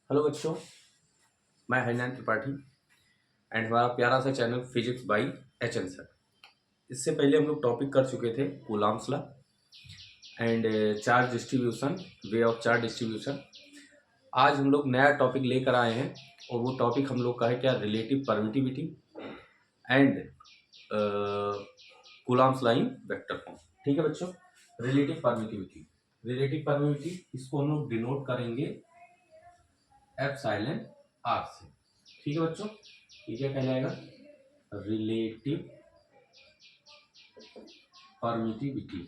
Hello बच्चों, मैं Harinarayan Tripathi and हमारा प्यारा सा channel physics by HN sir. इससे पहले हम लोग टॉपिक कर चुके थे Coulomb's law and charge distribution, way of charge distribution. आज हम लोग नया टॉपिक लेकर आए हैं और वो टॉपिक हम लोग का है क्या, relative permittivity and Coulomb's law in vector form. ठीक है बच्चों, रिलेटिव परमिटिविटी इसको हम लोग डिनोट करेंगे एप्सिलॉन आर से। ठीक है बच्चों, ये क्या कहलाएगा, रिलेटिव परमिटिविटी।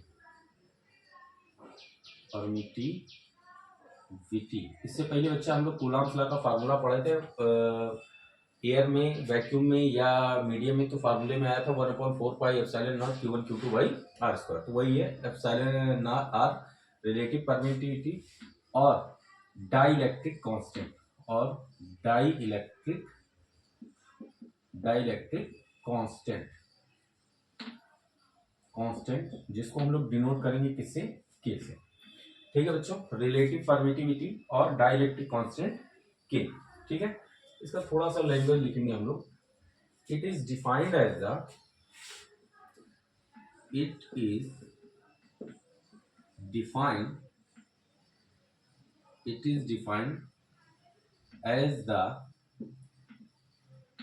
इससे पहले बच्चा हम लोग कूलॉम्स लॉ का फार्मूला पढ़े थे। एयर में, वैक्यूम में या मीडियम में तो फार्मूले में आया था 1/4 pi epsilon naught Q1 Q2 by R square. तो वही है epsilon naught R, relative permittivity और डाइलेक्ट्रिक कांस्टेंट डाइलेक्ट्रिक कांस्टेंट जिसको हम लोग डिनोट करेंगे किससे, के से। ठीक है बच्चों, रिलेटिव परमिटिविटी और डाइलेक्ट्रिक कांस्टेंट के। ठीक है, इसका थोड़ा सा लैंग्वेज लिखेंगे हम लोग। It is defined as the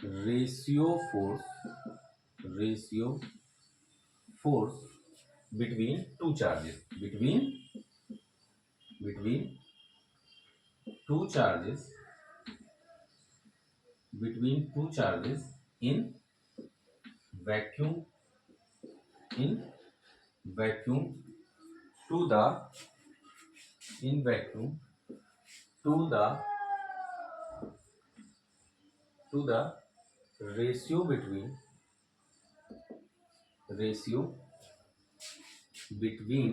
ratio force between two charges in vacuum to the ratio between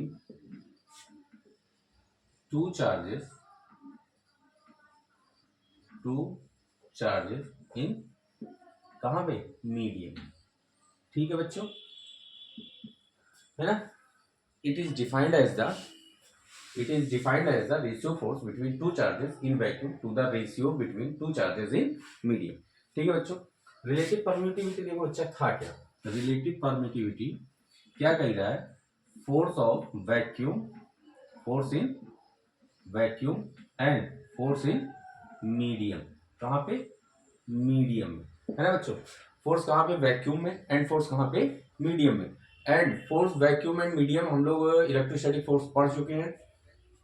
two charges in कहाँ पे, मीडियम। ठीक है बच्चों, है ना। It is defined as the ratio force between two charges in vacuum to the ratio between two charges in medium. ठीक है बच्चों, रिलेटिव परमिटिविटी देखो अच्छा था क्या। रिलेटिव परमिटिविटी क्या कह रहा है, force in vacuum and force in medium. कहाँ पे, मीडियम में, है ना बच्चों। फोर्स कहाँ पे, वैक्यूम में, एंड फोर्स कहाँ पे, मीडियम में। And force vacuum and medium हम लोग इलेक्ट्रोस्टैटिक फोर्स पढ़ चुके हैं,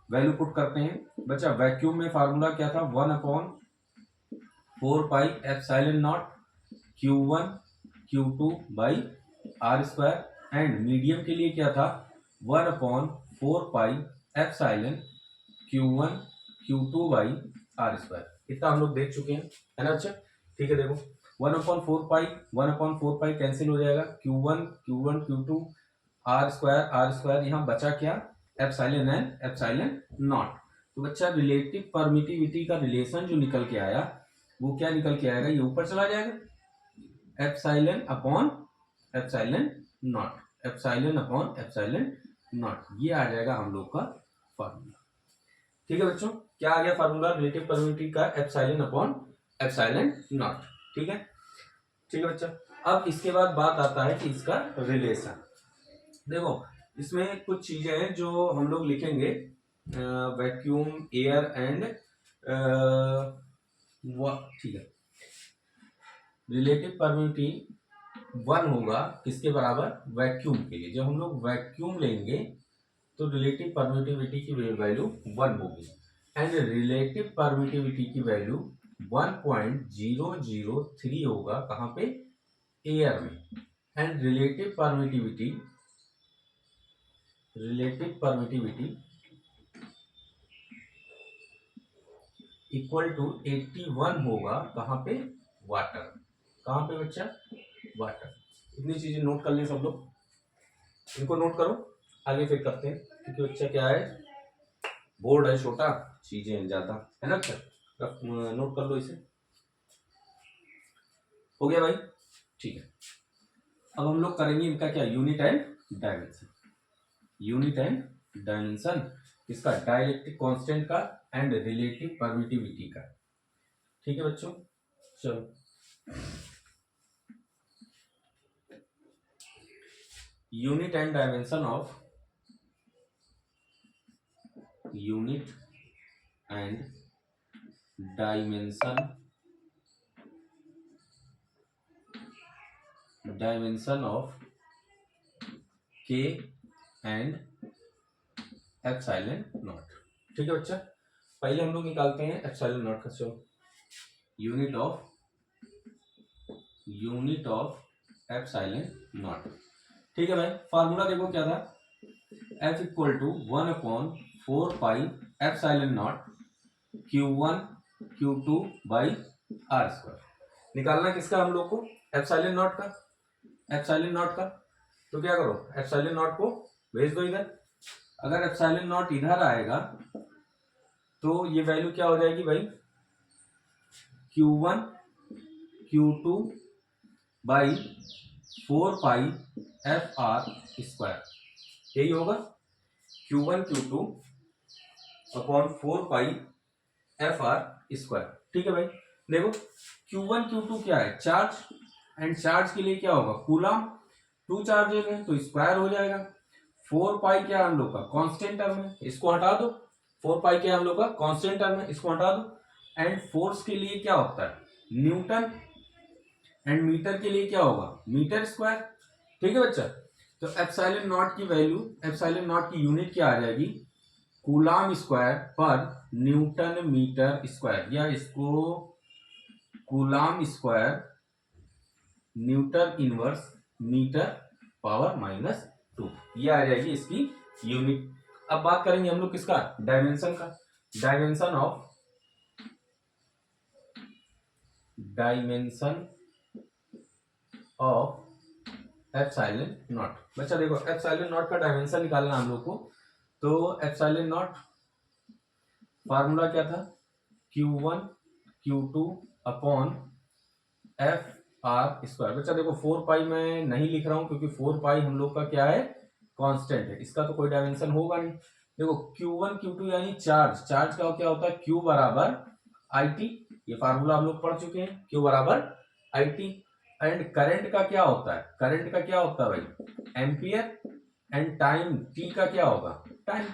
वैल्यू पुट करते हैं बच्चा। वैक्यूम में फार्मूला क्या था, 1/4 pi epsilon naught Q1 Q2 by R square. And medium के लिए क्या था, 1/4 pi epsilon Q1 Q2 by R square. इतना हम लोग देख चुके हैं, है ना बच्चा। ठीक है, देखो 1/4 पाई कैंसिल हो जाएगा, Q1 Q2 आर स्क्वायर, यहाँ बचा क्या, एप्सिलॉन एंड एप्सिलॉन नॉट। तो बच्चा रिलेटिव परमिटिविटी का रिलेशन जो निकल के आया वो क्या निकल के आएगा, ये ऊपर चला जाएगा, एप्सिलॉन अपॉन एप्सिलॉन नॉट, ये आ जाएगा हम लोग का फार्मूला। ठीक है बच्चों, क्या आ गया फार्मूला रिलेटिव परमिटिविटी का, एप्सिलॉन अपॉन एप्सिलॉन नॉट। ठीक है बच्चा। अब इसके बाद बात आता है कि इसका रिलेशन। देखो इसमें कुछ चीजें हैं जो हम लोग लिखेंगे, वैक्यूम, एयर एंड ठीक है। रिलेटिव परमिटिविटी 1 होगा किसके बराबर, वैक्यूम के लिए। जब हम लोग वैक्यूम लेंगे तो रिलेटिव परमिटिविटी की वैल्यू 1 होगी एंड रिलेटिव परमिटिविटी की वैल्यू 1.003 होगा कहाँ पे, एयर में। And relative permittivity equal to 81 होगा कहाँ पे, वाटर। कहाँ पे बच्चा, वाटर। इतनी चीजें नोट कर लें सब लोग, इनको नोट करो, आगे फिर करते हैं। क्योंकि बच्चा क्या है, बोर्ड है छोटा, चीजें ज्यादा, है ना बच्चा। नोट कर लो इसे, हो गया भाई। ठीक है, अब हम लोग करेंगे इनका क्या, यूनिट एंड डायमेंशन। इसका डाइलेक्ट्रिक कांस्टेंट का एंड रिलेटिव परमिटिविटी का। ठीक है बच्चों, चलो unit and dimension of unit and dimension of के एंड एप्सिलॉन नॉट। ठीक है बच्चा, पहले हम लोग निकालते हैं एप्सिलॉन नॉट का। चलो यूनिट ऑफ एप्सिलॉन नॉट। ठीक है भाई, फार्मूला देखो क्या था, F equal to 1/4 pi epsilon naught Q1 Q2 by R square. निकालना किसका हम लोग को, एप्सिलॉन नॉट का। एप्सिलॉन नॉट का तो क्या करो, एप्सिलॉन नॉट को भेज दो इधर। अगर एप्सिलॉन नॉट इधर आएगा तो ये वैल्यू क्या हो जाएगी भाई, Q1 Q2 by 4 pi FR square, यही होगा Q1 Q2 अपॉन 4 पाई FR स्क्वायर। ठीक है भाई, देखो Q1 Q2 क्या है, चार्ज, एंड चार्ज के लिए क्या होगा, कूलम। 2 चार्जेस है तो स्क्वायर हो जाएगा। 4 पाई क्या है हम लोग का, कांस्टेंट टर्म है, इसको हटा दो। 4 पाई क्या है हम लोग का, कांस्टेंट टर्म है, इसको हटा दो। एंड फोर्स के लिए क्या होता है, न्यूटन, एंड मीटर के लिए क्या होगा, मीटर स्क्वायर। ठीक है बच्चा, तो एप्सिलॉन नॉट की वैल्यू, एप्सिलॉन नॉट की यूनिट क्या आ जाएगी, कूलम स्क्वायर पर न्यूटन मीटर स्क्वायर, या इसको coulomb square newton inverse metre power -2, ये आ जाएगी इसकी यूनिट। अब बात करेंगे हम लोग किसका, डायमेंशन का। Dimension of epsilon not. बच्चा देखो, एप्सिलॉन नॉट का डायमेंशन निकालना हम लोग को, तो एप्सिलॉन नॉट फार्मूला क्या था, Q1 Q2 upon FR square. बच्चा देखो 4 पाई मैं नहीं लिख रहा हूं क्योंकि 4 पाई हम लोग का क्या है, कांस्टेंट है, इसका तो कोई डायमेंशन होगा नहीं। देखो Q1 Q2 यानी चार्ज, चार्ज का क्या होता है, Q बराबर IT, ये फार्मूला हम लोग पढ़ चुके हैं, Q बराबर IT। एंड करंट का क्या होता है, करंट का क्या होता है भाई, एम्पियर, एंड टाइम T का क्या होगा, टाइम।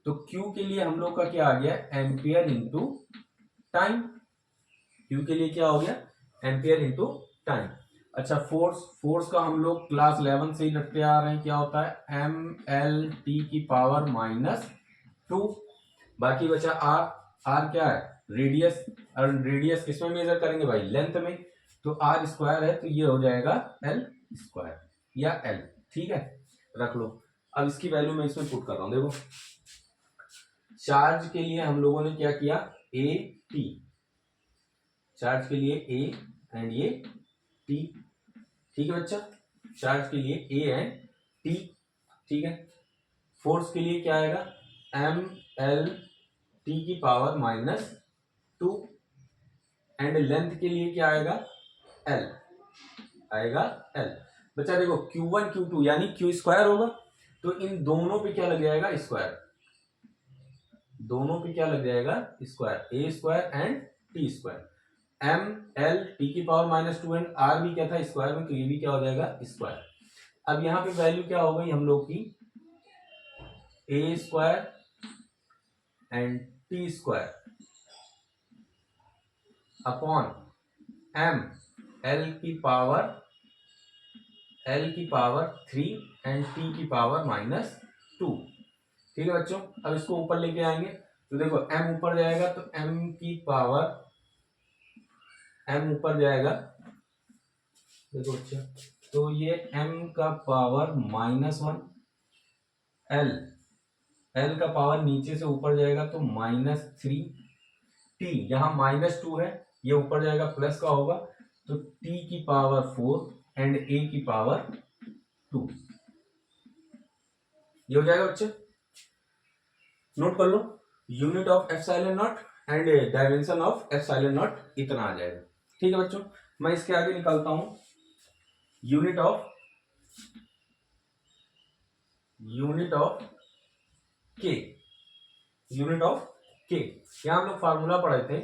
तो Q के लिए हम लोग का क्या आ गया, एम्पियर इंटू टाइम। Q के लिए क्या हो गया, एम्पियर इंटू टाइम। अच्छा, फोर्स का हम लोग क्लास 11 से ही रखते आ रहे हैं, क्या होता है, MLT की पावर -2। बाकी बचा R क्या है, रेडियस, और रेडियस किसमें मेजर करेंगे भाई, लेंथ में। तो R स्क्वायर है तो ये हो जाएगा L स्क्वायर या L। ठीक है, रख लो। अब इसकी वैल्यू मैं इसमें पुट कर रहा हूं। देखो चार्ज के लिए हम लोगों ने क्या किया, AT, चार्ज के लिए A एंड ये T। ठीक है बच्चा, चार्ज के लिए A एंड T। ठीक है, फोर्स के लिए क्या आएगा, MLT की पावर -2, एंड लेंथ के लिए क्या आएगा, L आएगा L। बच्चा देखो Q1 Q2 यानी Q स्क्वायर होगा, तो इन दोनों पे क्या लग जाएगा, स्क्वायर, दोनों पे क्या लग जाएगा, square, A square and T square. MLT की पावर -2 एंड R भी क्या था, स्क्वायर में, तो ये भी क्या हो जाएगा, स्क्वायर। अब यहाँ पे वैल्यू क्या हो गई हम लोग की, A square and T square upon L की पावर 3 एंड T की पावर -2। ठीक है बच्चों, अब इसको ऊपर लेके आएंगे तो देखो M ऊपर जाएगा तो M की पावर, M ऊपर जाएगा, देखो बच्चों, तो ये M का पावर -1, L का पावर नीचे से ऊपर जाएगा तो -3, T यहाँ -2 है, ये ऊपर जाएगा प्लस का होगा, तो T की पावर 4 एंड A की पावर 2, ये हो जाएगा बच्चे। नोट कर लो, unit of epsilon naught and dimension of epsilon naught इतना आ जाएगा। ठीक है बच्चों, मैं इसके आगे निकालता हूं यूनिट ऑफ के। यूनिट ऑफ के, यहां हम लोग फार्मूला पढ़े थे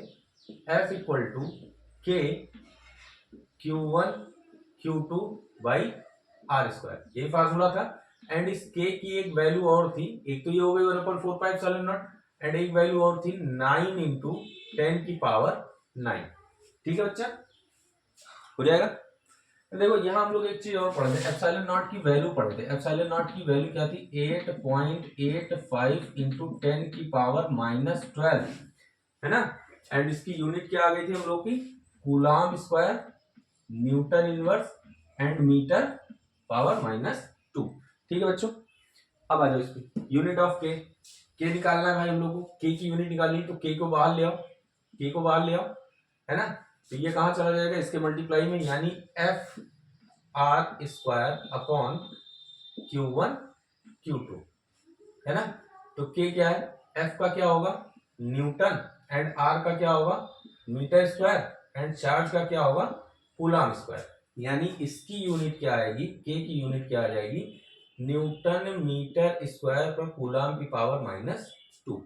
F equal to K Q1 Q2 by R square, ये फार्मूला था। एंड इस के की एक वैल्यू और थी, एक तो ये हो गई 1/4πε0, एंड एक वैल्यू और थी 9 इंटू 10⁻9। ठीक है बच्चा, हो जाएगा। देखो यहाँ हम लोग एक चीज और पढ़े थे, एप्सिलॉन नॉट की वैल्यू पढ़े थे। एप्सिलॉन नॉट की वैल्यू क्या थी, 8.85 इंटू 10⁻12 है ना। एंड इसकी यूनिट क्या आ गई थी हम लोग की, coulomb square, newton inverse and metre power -2। ठीक है बच्चों, अब आ जाओ इस पे, यूनिट ऑफ के निकालना है भाई हम लोग को। के की यूनिट निकालनी है तो के को बाहर ले आओ, के को बाहर ले आओ, है ना। तो ये कहां चला जाएगा, इसके मल्टीप्लाई में, यानी F R square upon Q1 Q2, है ना। तो के क्या है, एफ का क्या होगा, न्यूटन, एंड आर का क्या होगा, मीटर स्क्वायर, एंड चार्ज का क्या होगा, कूलाम स्क्वायर। यानी इसकी यूनिट क्या आएगी, के की यूनिट क्या आ जाएगी, न्यूटन मीटर स्क्वायर पर कूलाम की पावर -2,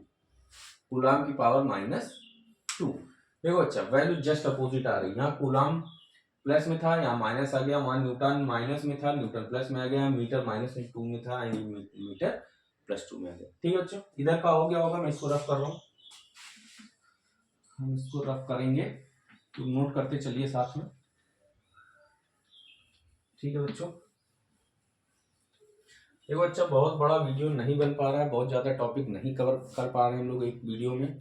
कूलाम की पावर -2। देखो अच्छा, वैल्यू जस्ट अपोजिट आ रही है, यहाँ कूलाम प्लस में था, यहाँ माइनस आ गया, वहां न्यूटन माइनस में था, न्यूटन प्लस में आ गया, मीटर -2 में था, एंड मीटर +2 में आ गया। ठीक है बच्चों, इधर का हो गया होगा, मैं इसको रफ कर रहा हूँ, हम इसको रफ करेंगे तो नोट करते चलिए साथ में। ठीक है बच्चों, देखो अच्छा, बहुत बड़ा वीडियो नहीं बन पा रहा है, बहुत ज्यादा टॉपिक नहीं कवर कर पा रहे हैं हम लोग एक वीडियो में।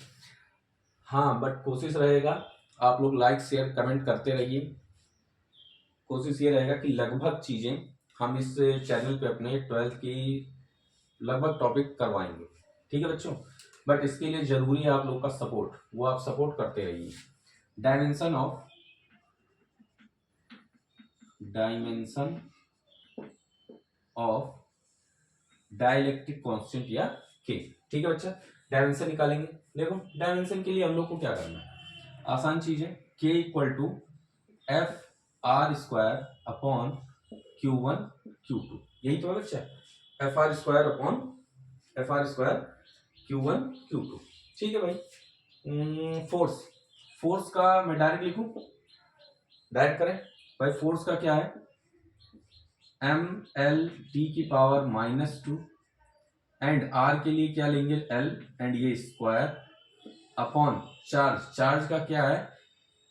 हाँ, बट कोशिश रहेगा आप लोग लाइक शेयर कमेंट करते रहिए। कोशिश ये रहेगा कि लगभग चीजें हम इस चैनल पे अपने 12th की लगभग टॉपिक करवाएंगे। ठीक है बच्चों, बट इसके लिए जरूरी है आप लोग का सपोर्ट, वो आप सपोर्ट करते रहिए। डायमेंशन ऑफ डाइलेक्ट्रिक कांस्टेंट या के। ठीक है बच्चा, डायमेंशन निकालेंगे। देखो डायमेंशन के लिए हम लोग को क्या करना है, आसान चीज है, K equal to F R square upon Q1 Q2, यही तो है बच्चा, F R square upon Q1 Q2। ठीक है भाई। फोर्स का मैं डायरेक्ट लिखूं, डायरेक्ट करें भाई। फोर्स का क्या है, ML T की पावर -2, एंड R के लिए क्या लेंगे, L, एंड ये स्क्वायर अपॉन चार्ज का क्या है,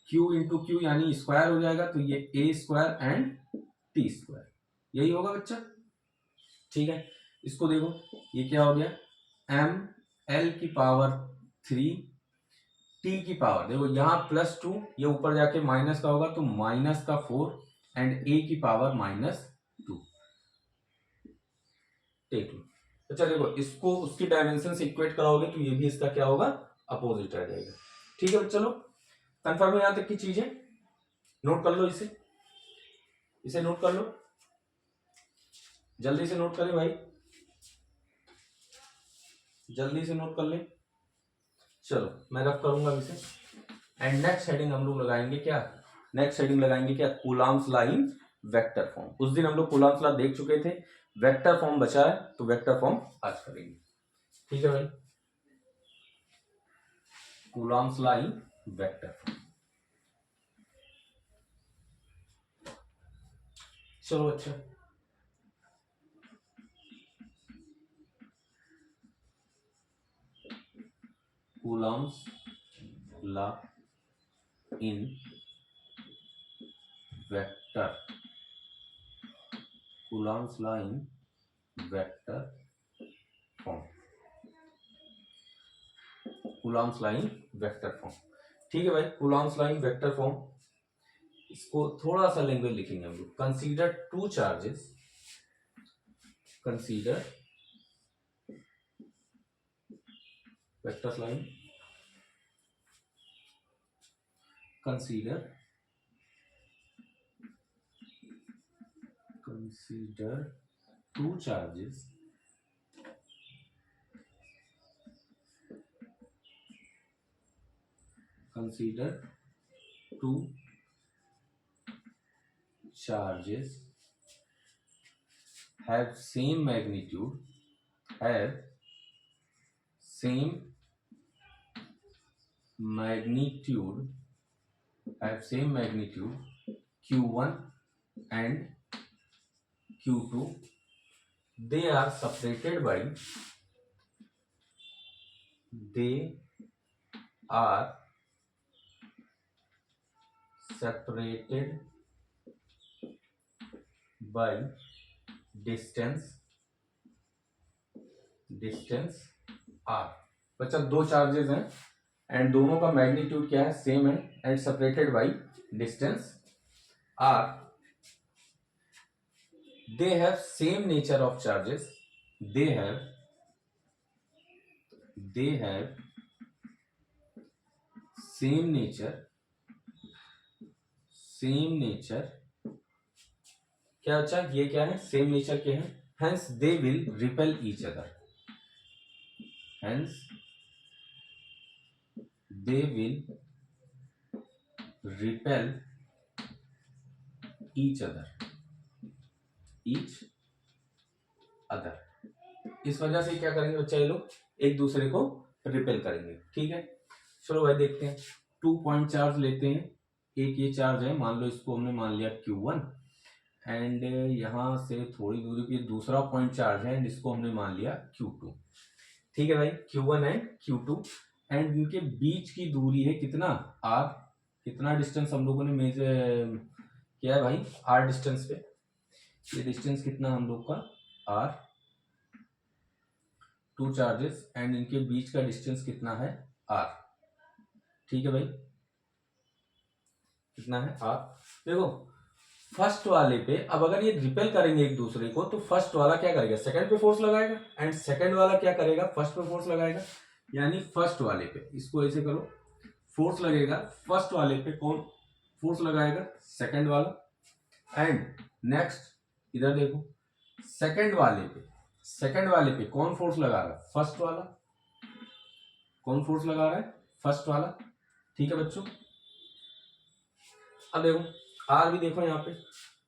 Q इंटू Q, यानी स्क्वायर हो जाएगा, तो ये A square and T square, यही होगा बच्चा। ठीक है, इसको देखो, ये क्या हो गया, ML की पावर 3, T की पावर, देखो यहाँ +2, ये ऊपर जाके माइनस का होगा तो -4, एंड A की पावर -2 टेक लो। अच्छा देखो, इसको उसकी डायमेंशन से इक्वेट कराओगे तो ये भी इसका क्या होगा, अपोजिट रह जाएगा। ठीक है चलो, कंफर्म है यहाँ तक की चीजें, नोट कर लो, इसे नोट कर लो, जल्दी से नोट करें भाई, जल्दी से नोट कर ले। चलो मैं रफ करूंगा इसे, एंड नेक्स्ट हेडिंग हम लोग लगाएंगे क्या, Coulomb's law in vector form. उस दिन हम लोग कूलॉम्स लॉ देख चुके थे, वेक्टर फॉर्म बचा है, तो वेक्टर फॉर्म आज करेंगे। ठीक है भाई, Coulomb's law in vector form. चलो अच्छा, Coulomb's law in vector, Coulomb's law in vector form, Coulomb's law in vector form. ठीक है भाई, Coulomb's law in vector form, इसको थोड़ा सा लैंग्वेज लिखेंगे हम लोग, consider two charges, consider vector line, consider two charges have same magnitude, have same magnitude, have same magnitude Q1 and Q2, they are separated by, they are separated by distance r। बच्चा दो charges हैं and दोनों का magnitude क्या है, same है and separated by distance r। they have same nature of charges, they have same nature क्या अच्छा, ये क्या है, सेम नेचर के हैं, hence they will repel each other, hence they will repel each other, इस वजह से क्या करेंगे बच्चा, ये लोग एक दूसरे को रिपेल करेंगे। ठीक है, चलो भाई देखते हैं। 2 पॉइंट चार्ज लेते हैं, एक ये चार्ज है, मान लो इसको हमने मान लिया Q1 एंड यहां से थोड़ी दूरी पे दूसरा पॉइंट चार्ज है एंड इसको हमने मान लिया Q2। ठीक है भाई, Q1 एंड Q2 एंड इनके बीच की दूरी है कितना, R। कितना डिस्टेंस हम लोगों ने मेजर किया है भाई, R डिस्टेंस पे। ये डिस्टेंस कितना हम लोग का, R। 2 चार्जेस एंड इनके बीच का डिस्टेंस कितना है, R। ठीक है भाई, कितना है, R। देखो फर्स्ट वाले पे अब अगर ये रिपेल करेंगे एक दूसरे को तो फर्स्ट वाला क्या करेगा, सेकंड पे फोर्स लगाएगा एंड सेकंड वाला क्या करेगा, फर्स्ट पे फोर्स लगाएगा। यानी फर्स्ट वाले पे, इसको ऐसे करो, फोर्स लगेगा फर्स्ट वाले पे, कौन फोर्स लगाएगा, सेकंड वाला। एंड नेक्स्ट इधर देखो, सेकंड वाले पे कौन फोर्स लगा रहा है, फर्स्ट वाला। कौन फोर्स लगा रहा है, फर्स्ट वाला। ठीक है बच्चों, अब देखो आर भी देखो, यहाँ पे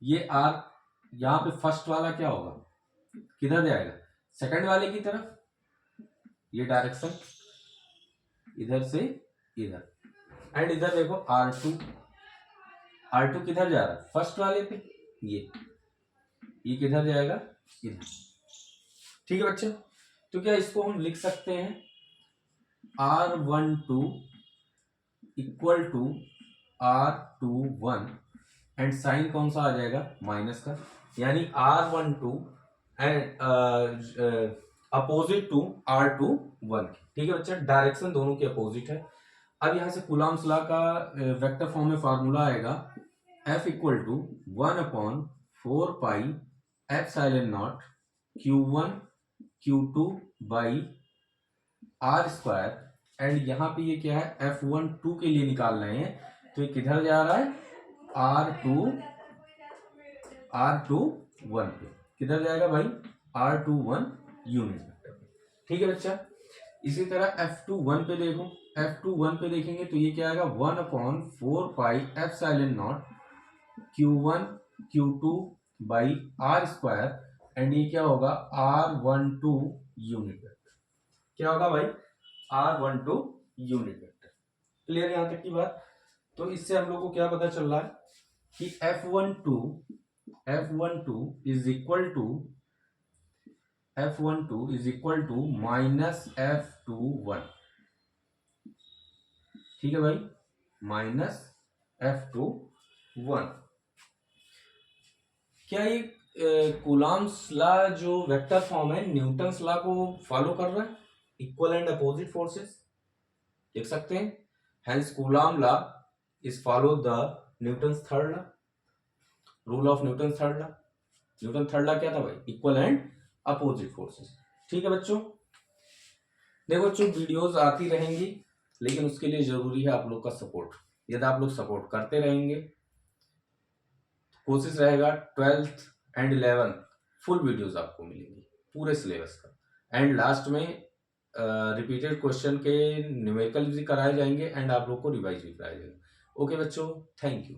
ये आर, यहाँ पे फर्स्ट वाला क्या होगा, किधर जाएगा, सेकंड वाले की तरफ। ये डायरेक्शन इधर से इधर। एंड इधर देखो R2 किधर जा रहा है, फर्स्ट वाले पे। ये किधर जाएगा, इधर। ठीक है बच्चे, तो क्या इसको हम लिख सकते हैं R12 equal to R21 and sign कौन सा आ जाएगा, माइनस का। यानी R12 and opposite to R21। ठीक है बच्चा, डायरेक्शन दोनों के अपोजिट है। अब यहां से कूलॉम्स लॉ का वेक्टर फॉर्म में फार्मूला आएगा, F equal to 1/4 pi epsilon naught Q1 Q2 by R square. And यहाँ पे ये क्या है, F12 के लिए निकाल रहे हैं, तो ये किधर जा रहा है, R21 पे। किधर जाएगा भाई, R21 यूनिट वेक्टर पे। ठीक है बच्चा, इसी तरह F21 पे देखो, F21 पे देखेंगे तो ये क्या आएगा, 1/4 pi epsilon naught Q1 Q2 by R square. And ये क्या होगा, R12 यूनिट वेक्टर। क्या होगा भाई, R12 यूनिट वेक्टर। क्लियर यहां तक की बात। तो इससे हम लोग को क्या पता चल रहा है कि F12 is equal to minus F21। ठीक है भाई, माइनस F21। क्या ये कूलॉम्स लॉ जो वेक्टर फॉर्म है न्यूटन्स लॉ को फॉलो कर रहा है, इक्वल एंड अपोजिट फोर्सेस, देख सकते हैं। Hence Coulomb law is follow the Newton's third law, rule of Newton third law. Newton third law क्या था भाई, इक्वल एंड अपोजिट फोर्सेस। ठीक है बच्चों, देखो बच्चों वीडियोस आती रहेंगी, लेकिन उसके लिए जरूरी है आप लोग का सपोर्ट। यदि आप लोग सपोर्ट करते रहेंगे, कोशिश रहेगा 12th and 11th full videos आपको मिलेंगी पूरे सिलेबस का। एंड लास्ट में रिपीटेड क्वेश्चन के न्यूमेरिकल भी कराए जाएंगे एंड आप लोग को रिवाइज भी कराए जाएंगे। ओके बच्चों, थैंक यू।